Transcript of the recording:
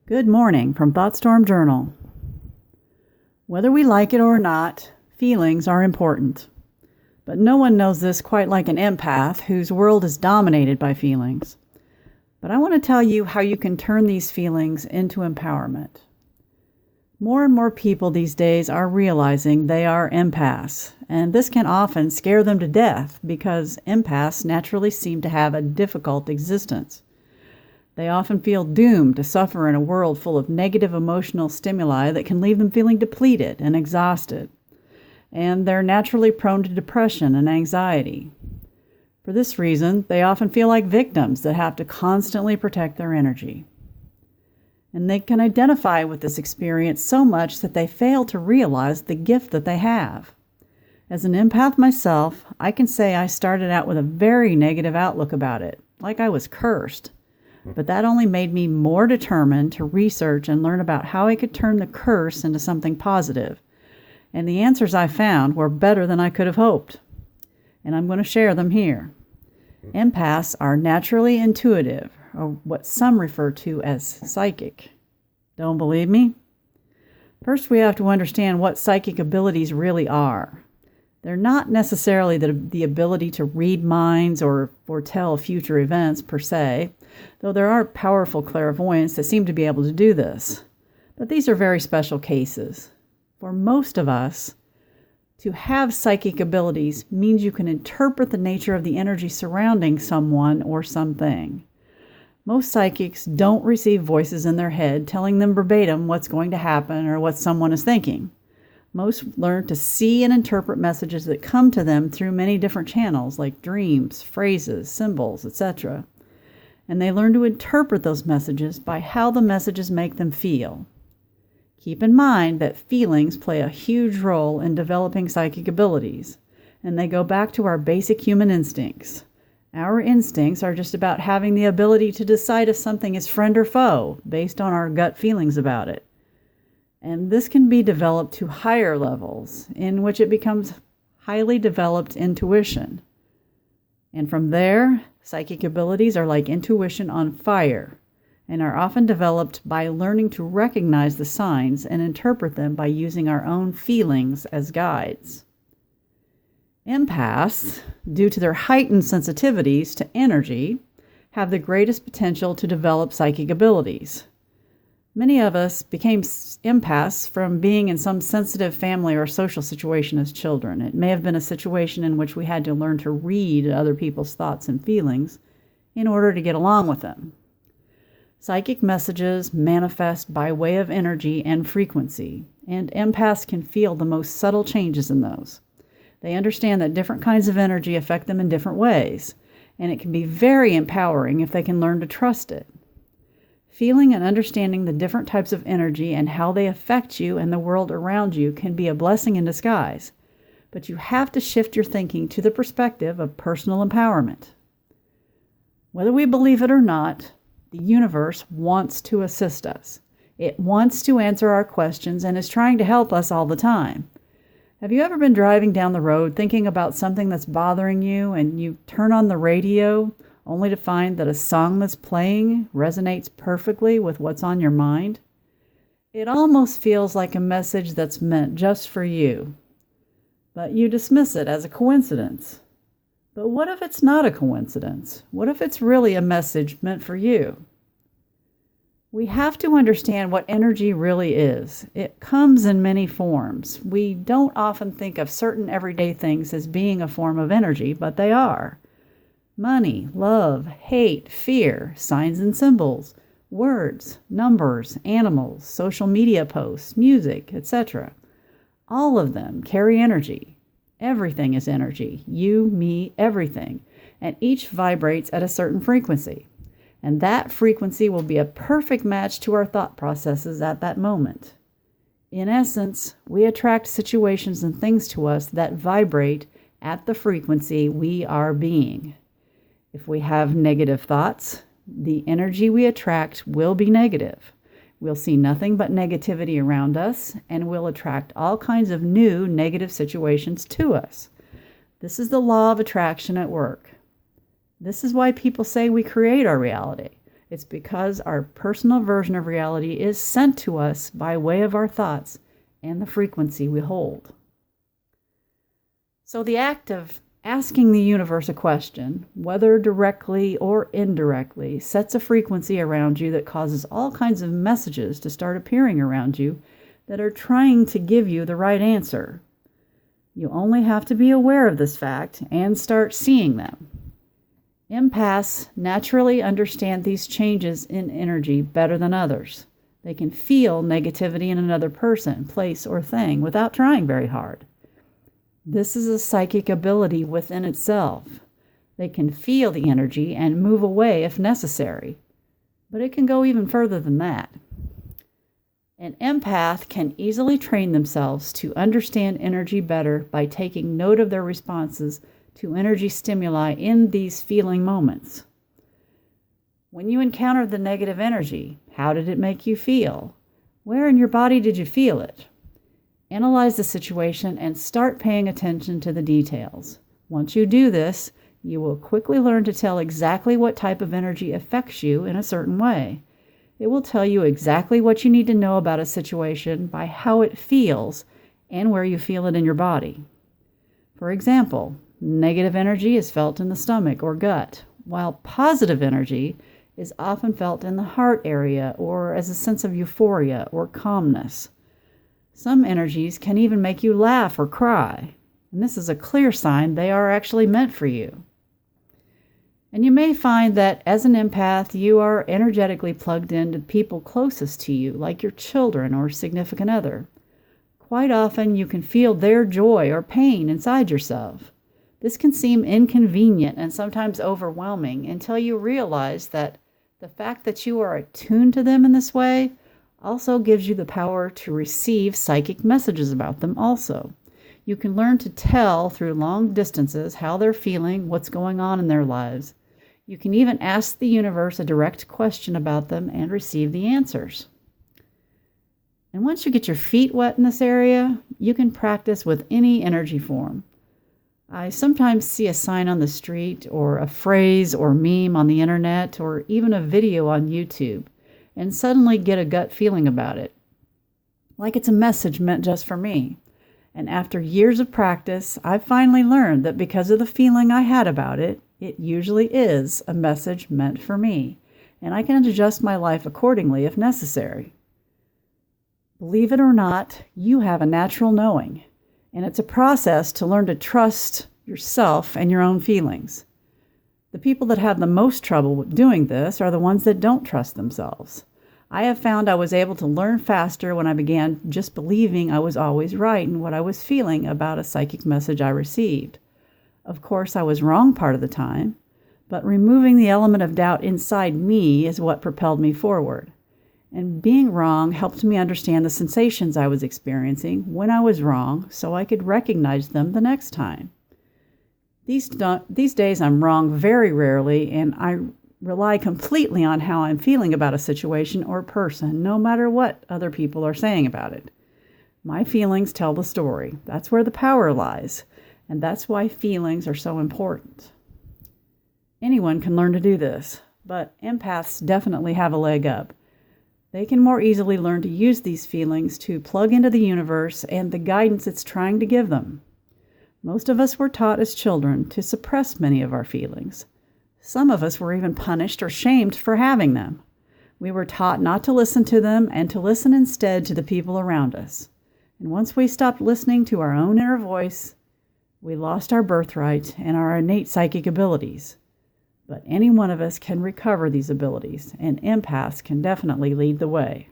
Good morning from Thoughtstorm Journal. Whether we like it or not, feelings are important. But no one knows this quite like an empath whose world is dominated by feelings. But I want to tell you how you can turn these feelings into empowerment. More and more people these days are realizing they are empaths, and this can often scare them to death because empaths naturally seem to have a difficult existence. They often feel doomed to suffer in a world full of negative emotional stimuli that can leave them feeling depleted and exhausted. And they're naturally prone to depression and anxiety. For this reason, they often feel like victims that have to constantly protect their energy. And they can identify with this experience so much that they fail to realize the gift that they have. As an empath myself, I can say I started out with a very negative outlook about it, like I was cursed. But that only made me more determined to research and learn about how I could turn the curse into something positive. And the answers I found were better than I could have hoped. And I'm going to share them here. Empaths are naturally intuitive, or what some refer to as psychic. Don't believe me? First, we have to understand what psychic abilities really are. They're not necessarily the ability to read minds or foretell future events per se, though there are powerful clairvoyants that seem to be able to do this. But these are very special cases. For most of us, to have psychic abilities means you can interpret the nature of the energy surrounding someone or something. Most psychics don't receive voices in their head telling them verbatim what's going to happen or what someone is thinking. Most learn to see and interpret messages that come to them through many different channels like dreams, phrases, symbols, etc. And they learn to interpret those messages by how the messages make them feel. Keep in mind that feelings play a huge role in developing psychic abilities, and they go back to our basic human instincts. Our instincts are just about having the ability to decide if something is friend or foe based on our gut feelings about it. And this can be developed to higher levels, in which it becomes highly developed intuition. And from there, psychic abilities are like intuition on fire, and are often developed by learning to recognize the signs and interpret them by using our own feelings as guides. Empaths, due to their heightened sensitivities to energy, have the greatest potential to develop psychic abilities. Many of us became empaths from being in some sensitive family or social situation as children. It may have been a situation in which we had to learn to read other people's thoughts and feelings in order to get along with them. Psychic messages manifest by way of energy and frequency, and empaths can feel the most subtle changes in those. They understand that different kinds of energy affect them in different ways, and it can be very empowering if they can learn to trust it. Feeling and understanding the different types of energy and how they affect you and the world around you can be a blessing in disguise, but you have to shift your thinking to the perspective of personal empowerment. Whether we believe it or not, the universe wants to assist us. It wants to answer our questions and is trying to help us all the time. Have you ever been driving down the road thinking about something that's bothering you and you turn on the radio only to find that a song that's playing resonates perfectly with what's on your mind? It almost feels like a message that's meant just for you, but you dismiss it as a coincidence. But what if it's not a coincidence? What if it's really a message meant for you? We have to understand what energy really is. It comes in many forms. We don't often think of certain everyday things as being a form of energy, but they are. Money, love, hate, fear, signs and symbols, words, numbers, animals, social media posts, music, etc. All of them carry energy. Everything is energy. You, me, everything. And each vibrates at a certain frequency. And that frequency will be a perfect match to our thought processes at that moment. In essence, we attract situations and things to us that vibrate at the frequency we are being. If we have negative thoughts, the energy we attract will be negative. We'll see nothing but negativity around us, and we'll attract all kinds of new negative situations to us. This is the law of attraction at work. This is why people say we create our reality. It's because our personal version of reality is sent to us by way of our thoughts and the frequency we hold. So the act of asking the universe a question, whether directly or indirectly, sets a frequency around you that causes all kinds of messages to start appearing around you that are trying to give you the right answer. You only have to be aware of this fact and start seeing them. Empaths naturally understand these changes in energy better than others. They can feel negativity in another person, place, or thing without trying very hard. This is a psychic ability within itself. They can feel the energy and move away if necessary, but it can go even further than that. An empath can easily train themselves to understand energy better by taking note of their responses to energy stimuli in these feeling moments. When you encountered the negative energy, how did it make you feel? Where in your body did you feel it? Analyze the situation and start paying attention to the details. Once you do this, you will quickly learn to tell exactly what type of energy affects you in a certain way. It will tell you exactly what you need to know about a situation by how it feels and where you feel it in your body. For example, negative energy is felt in the stomach or gut, while positive energy is often felt in the heart area or as a sense of euphoria or calmness. Some energies can even make you laugh or cry, and this is a clear sign they are actually meant for you. And you may find that as an empath, you are energetically plugged into people closest to you, like your children or significant other. Quite often, you can feel their joy or pain inside yourself. This can seem inconvenient and sometimes overwhelming until you realize that the fact that you are attuned to them in this way also gives you the power to receive psychic messages about them also. You can learn to tell through long distances how they're feeling, what's going on in their lives. You can even ask the universe a direct question about them and receive the answers. And once you get your feet wet in this area, you can practice with any energy form. I sometimes see a sign on the street or a phrase or meme on the internet or even a video on YouTube and suddenly get a gut feeling about it, like it's a message meant just for me. And after years of practice, I've finally learned that because of the feeling I had about it, it usually is a message meant for me, and I can adjust my life accordingly if necessary. Believe it or not, you have a natural knowing, and it's a process to learn to trust yourself and your own feelings. The people that have the most trouble with doing this are the ones that don't trust themselves. I have found I was able to learn faster when I began just believing I was always right in what I was feeling about a psychic message I received. Of course, I was wrong part of the time, but removing the element of doubt inside me is what propelled me forward. And being wrong helped me understand the sensations I was experiencing when I was wrong so I could recognize them the next time. These days I'm wrong very rarely, and I rely completely on how I'm feeling about a situation or person, no matter what other people are saying about it. My feelings tell the story. That's where the power lies, and that's why feelings are so important. Anyone can learn to do this, but empaths definitely have a leg up. They can more easily learn to use these feelings to plug into the universe and the guidance it's trying to give them. Most of us were taught as children to suppress many of our feelings. Some of us were even punished or shamed for having them. We were taught not to listen to them and to listen instead to the people around us. And once we stopped listening to our own inner voice, we lost our birthright and our innate psychic abilities. But any one of us can recover these abilities, and empaths can definitely lead the way.